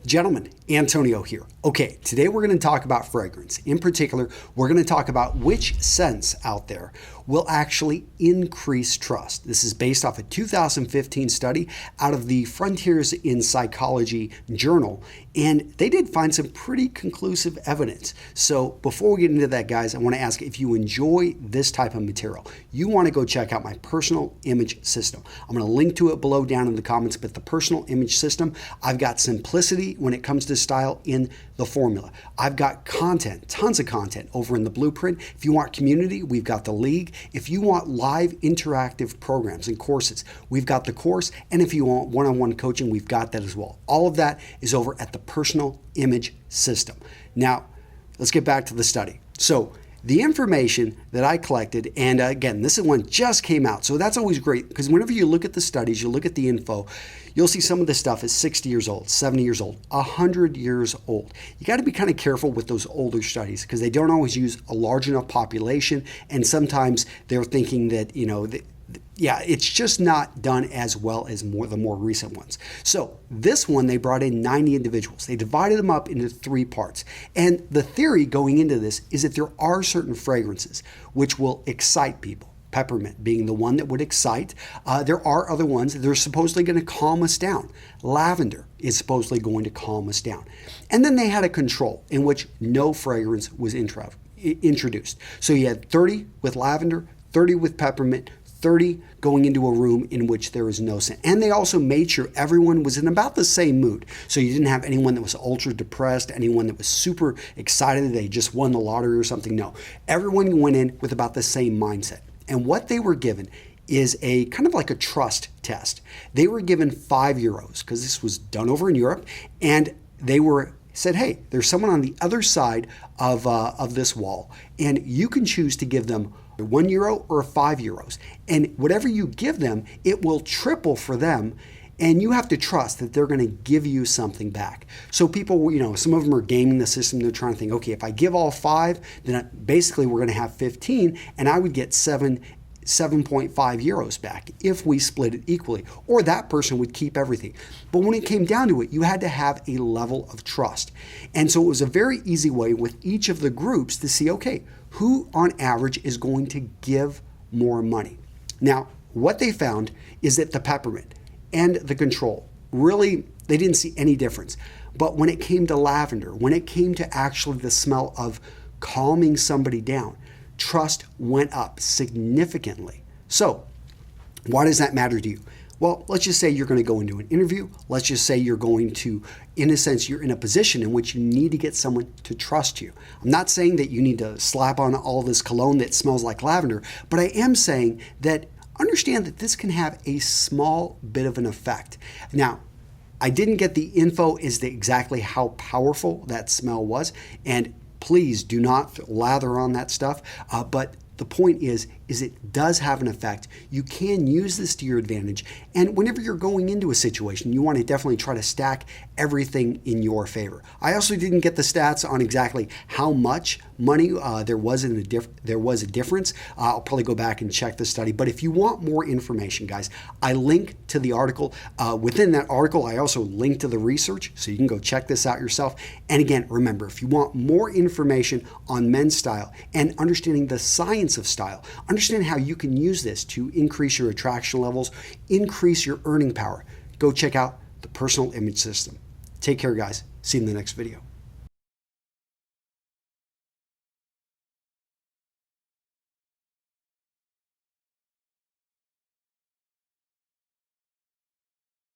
Gentlemen, Antonio here. Okay, today we're going to talk about fragrance. In particular, we're going to talk about which scents out there will actually increase trust. This is based off a 2015 study out of the Frontiers in Psychology journal, and they did find some pretty conclusive evidence. So before we get into that, guys, I want to ask if you enjoy this type of material, you want to go check out my personal image system. I'm going to link to it below down in the comments, but the personal image system, I've got simplicity when it comes to style in the formula. I've got content, tons of content over in the blueprint. If you want community, we've got the league. If you want live interactive programs and courses, we've got the course. And if you want one-on-one coaching, we've got that as well. All of that is over at the personal image system. Now, let's get back to the study. So the information that I collected, and again, this is one just came out, so that's always great because whenever you look at the studies, you look at the info, you'll see some of this stuff is 60 years old, 70 years old, 100 years old. You got to be kind of careful with those older studies because they don't always use a large enough population, and sometimes they're thinking that, yeah, it's just not done as well as the more recent ones. So this one, they brought in 90 individuals. They divided them up into 3 parts. And the theory going into this is that there are certain fragrances which will excite people. Peppermint being the one that would excite. There are other ones that are supposedly going to calm us down. Lavender is supposedly going to calm us down. And then they had a control in which no fragrance was introduced. So you had 30 with lavender, 30 with peppermint, 30 going into a room in which there is no scent. And they also made sure everyone was in about the same mood. So you didn't have anyone that was ultra depressed, anyone that was super excited they just won the lottery or something. No, everyone went in with about the same mindset. And what they were given is a kind of like a trust test. They were given €5 because this was done over in Europe, and they said, hey, there's someone on the other side of this wall, and you can choose to give them €1 or €5. And whatever you give them, it will triple for them. And you have to trust that they're going to give you something back. So people, some of them are gaming the system. They're trying to think, okay, if I give all 5, then basically we're going to have 15, and I would get 7.5 euros back if we split it equally, or that person would keep everything. But when it came down to it, you had to have a level of trust. And so it was a very easy way with each of the groups to see, okay, who on average is going to give more money. Now, what they found is that the peppermint and the control, really, they didn't see any difference. But when it came to lavender, when it came to actually the smell of calming somebody down, trust went up significantly. So why does that matter to you? Well, let's just say you're going to go into an interview. Let's just say you're going to, in a sense, you're in a position in which you need to get someone to trust you. I'm not saying that you need to slap on all this cologne that smells like lavender, but I am saying that understand that this can have a small bit of an effect. Now, I didn't get the info as to exactly how powerful that smell was, and please do not lather on that stuff, but the point is it does have an effect. You can use this to your advantage. And whenever you're going into a situation, you want to definitely try to stack everything in your favor. I also didn't get the stats on exactly how much money there was a difference. I'll probably go back and check the study. But if you want more information, guys, I link to the article. Within that article, I also link to the research, so you can go check this out yourself. And again, remember, if you want more information on men's style and understanding the science of style, understand how you can use this to increase your attraction levels, increase your earning power, go check out the personal image system. Take care, guys. See you in the next video.